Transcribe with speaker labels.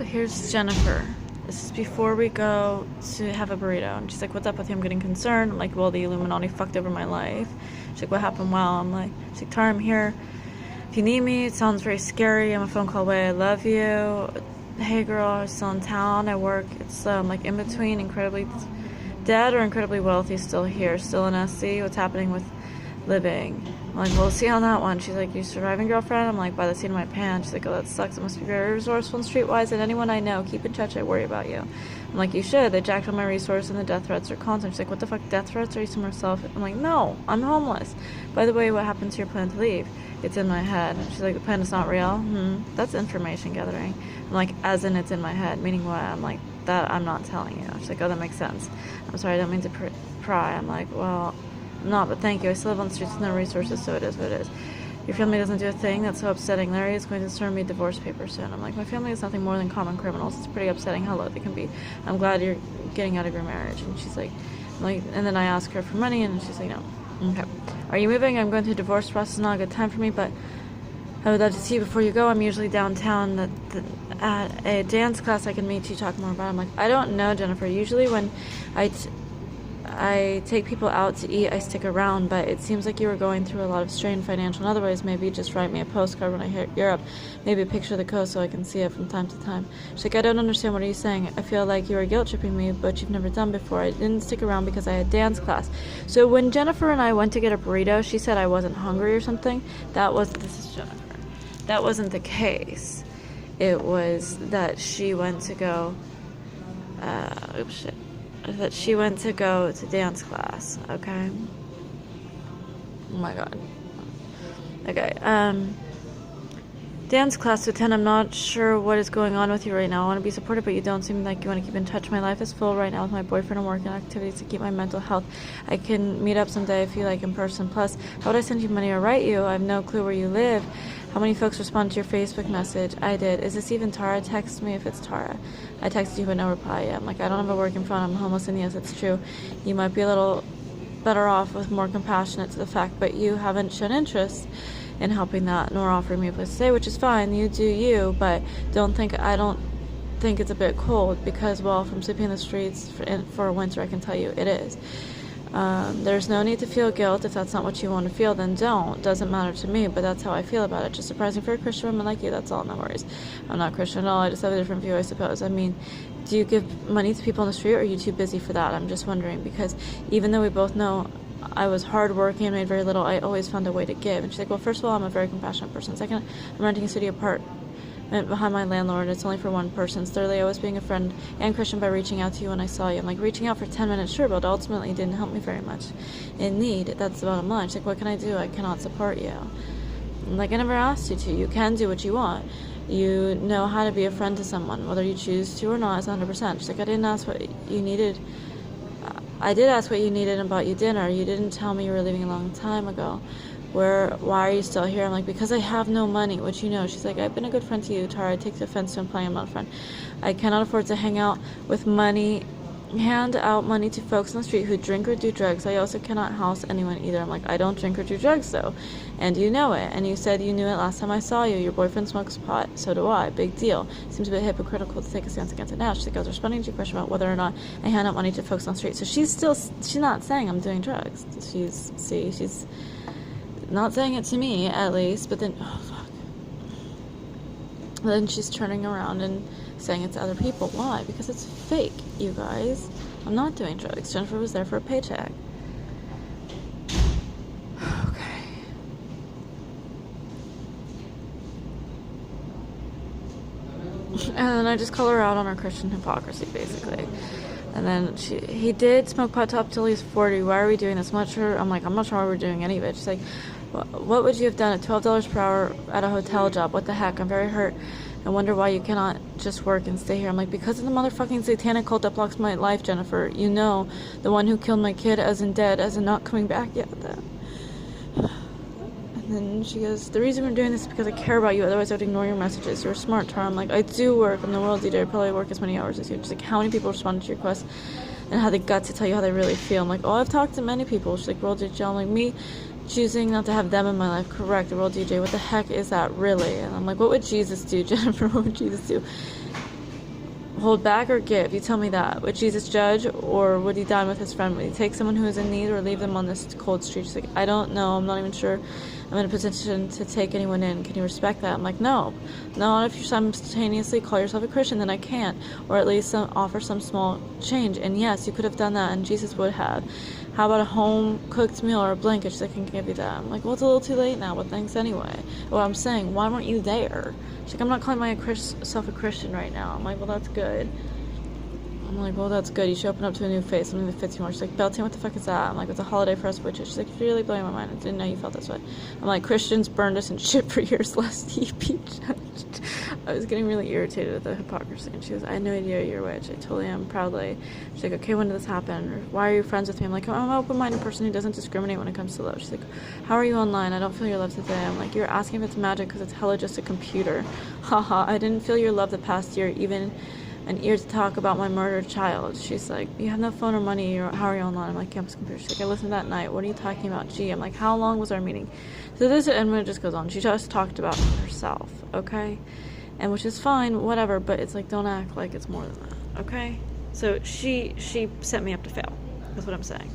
Speaker 1: So here's Jennifer. This is before we go to have a burrito. And she's like, what's up with you? I'm getting concerned. I'm like, well, the Illuminati fucked over my life. She's like, what happened? Wow. I'm like, she's like, Tara, I'm here. If you need me, it sounds very scary. I'm a phone call away. I love you. Hey, girl, I'm still in town. I work. It's like in between incredibly dead or incredibly wealthy, still here, still in SC. What's happening with living? I'm like, well, see on that one. She's like, you surviving, girlfriend? I'm like, by the seat of my pants. She's like, oh, that sucks. It must be very resourceful and streetwise. And anyone I know, keep in touch. I worry about you. I'm like, you should. They jacked all my resources and the death threats are constant. She's like, what the fuck, death threats? Are you somewhere self? I'm like, no, I'm homeless. By the way, what happened to your plan to leave? It's in my head. She's like, the plan is not real? That's information gathering. I'm like, as in it's in my head. Meaning what? I'm like, that I'm not telling you. She's like, oh, that makes sense. I'm sorry, I don't mean to pry. I'm like, well, I'm not, but thank you. I still live on the streets with no resources, so it is what it is. Your family doesn't do a thing. That's so upsetting. Larry is going to serve me divorce papers soon. I'm like, my family is nothing more than common criminals. It's pretty upsetting how low they can be. I'm glad you're getting out of your marriage. And she's like, and then I ask her for money, and she's like, no. Okay. Are you moving? I'm going through a divorce process. Not a good time for me, but I would love to see you before you go. I'm usually downtown at a dance class. I can meet you, talk more about it. I'm like, I don't know, Jennifer. Usually when I take people out to eat, I stick around, but it seems like you were going through a lot of strain, financial and otherwise. Maybe just write me a postcard when I hit Europe. Maybe a picture of the coast so I can see it from time to time. She's like, I don't understand. What are you saying? I feel like you are guilt-tripping me, but you've never done before. I didn't stick around because I had dance class. So when Jennifer and I went to get a burrito, she said I wasn't hungry or something. This is Jennifer. That wasn't the case. It was that she went to go, that she went to go to dance class, okay? Oh my god. Okay, dance class to attend. I'm not sure what is going on with you right now. I want to be supportive, but you don't seem like you want to keep in touch. My life is full right now with my boyfriend and work and activities to keep my mental health. I can meet up someday if you like in person. Plus, how would I send you money or write you? I have no clue where you live. How many folks responded to your Facebook message? I did. Is this even Tara? Text me if it's Tara. I texted you but no reply yet. I'm like, I don't have a working phone. I'm homeless, and yes, it's true. You might be a little better off with more compassionate to the fact, but you haven't shown interest in helping that, nor offering me a place to stay, which is fine. You do you, but I don't think it's a bit cold because, well, from sleeping in the streets for winter, I can tell you it is. There's no need to feel guilt. If that's not what you want to feel, then don't. Doesn't matter to me, but that's how I feel about it. Just surprising for a Christian woman like you. That's all. No worries. I'm not Christian at all. I just have a different view, I suppose. I mean, do you give money to people on the street, or are you too busy for that? I'm just wondering, because even though we both know I was hardworking and made very little, I always found a way to give. And she's like, well, first of all, I'm a very compassionate person. Second, I'm renting a studio apartment behind my landlord. It's only for one person. Thirdly, I was being a friend and Christian by reaching out to you when I saw you. I'm like, reaching out for 10 minutes, sure, but ultimately it didn't help me very much. In need, that's the bottom line. She's like, what can I do? I cannot support you. I'm like, I never asked you to. You can do what you want. You know how to be a friend to someone, whether you choose to or not, is 100%. She's like, I didn't ask what you needed. I did ask what you needed and bought you dinner. You didn't tell me you were leaving a long time ago. Why are you still here? I'm like, because I have no money, which you know. She's like, I've been a good friend to you, Tara. I take offense to implying I'm not a friend. I cannot afford to hand out money to folks on the street who drink or do drugs. I also cannot house anyone either. I'm like, I don't drink or do drugs though, and you know it. And you said you knew it last time I saw you. Your boyfriend smokes pot, so do I. Big deal. Seems a bit hypocritical to take a stance against it now. She's like, I was responding to your question about whether or not I hand out money to folks on the street. So she's not saying I'm doing drugs. She's not saying it to me, at least, but then, oh, fuck. Then she's turning around and saying it to other people. Why? Because it's fake, you guys. I'm not doing drugs. Jennifer was there for a paycheck. Okay. And then I just call her out on her Christian hypocrisy, basically. And then he did smoke pot top till he's 40. Why are we doing this? I'm like, I'm not sure why we're doing any of it. She's like, what would you have done at $12 per hour at a hotel job? What the heck? I'm very hurt. I wonder why you cannot just work and stay here. I'm like, because of the motherfucking satanic cult that blocks my life, Jennifer. You know, the one who killed my kid, as in dead, as in not coming back yet. And then she goes, the reason we're doing this is because I care about you, otherwise I would ignore your messages. You're smart, Tara. I'm like, I do work. I'm the world leader. I probably work as many hours as you. She's like, how many people responded to your request and had the guts to tell you how they really feel? I'm like, oh, I've talked to many people. She's like, world DJ. I'm like, me choosing not to have them in my life. Correct. The world DJ. What the heck is that really? And I'm like, what would Jesus do, Jennifer? What would Jesus do? hold back or give? You tell me that. Would Jesus judge, or would he dine with his friend? Would he take someone who is in need or leave them on this cold street? She's like, I don't know. I'm not even sure I'm in a position to take anyone in. Can you respect that? I'm like, no. Not if you simultaneously call yourself a Christian, then I can't. Or at least offer some small change. And yes, you could have done that, and Jesus would have. How about a home-cooked meal or a blanket? She's like, I can give you that. I'm like, well, it's a little too late now, but thanks anyway. What I'm saying, why weren't you there? She's like, I'm not calling myself a Christian right now. I'm like, well, that's good. I'm like, well, that's good. You should open up to a new face, something that fits you more. She's like, Beltane, what the fuck is that? I'm like, it's a holiday for us witches. She's like, you're really blowing my mind. I didn't know you felt this way. I'm like, Christians burned us in shit for years, lest ye be judged. I was getting really irritated at the hypocrisy. And she goes, I had no idea you're a witch. I totally am, proudly. She's like, okay, when did this happen? Or why are you friends with me? I'm like, I'm an open-minded person who doesn't discriminate when it comes to love. She's like, how are you online? I don't feel your love today. I'm like, you're asking if it's magic because it's hella just a computer. Haha, I didn't feel your love the past year, even an ear to talk about my murdered child. She's like, you have no phone or money, or how are you online? I'm like, campus computer. She's like, I listened that night. What are you talking about? Gee, I'm like, how long was our meeting? So this, and it just goes on. She just talked about herself, okay? And which is fine, whatever, but it's like, don't act like it's more than that, okay? So she set me up to fail. That's what I'm saying.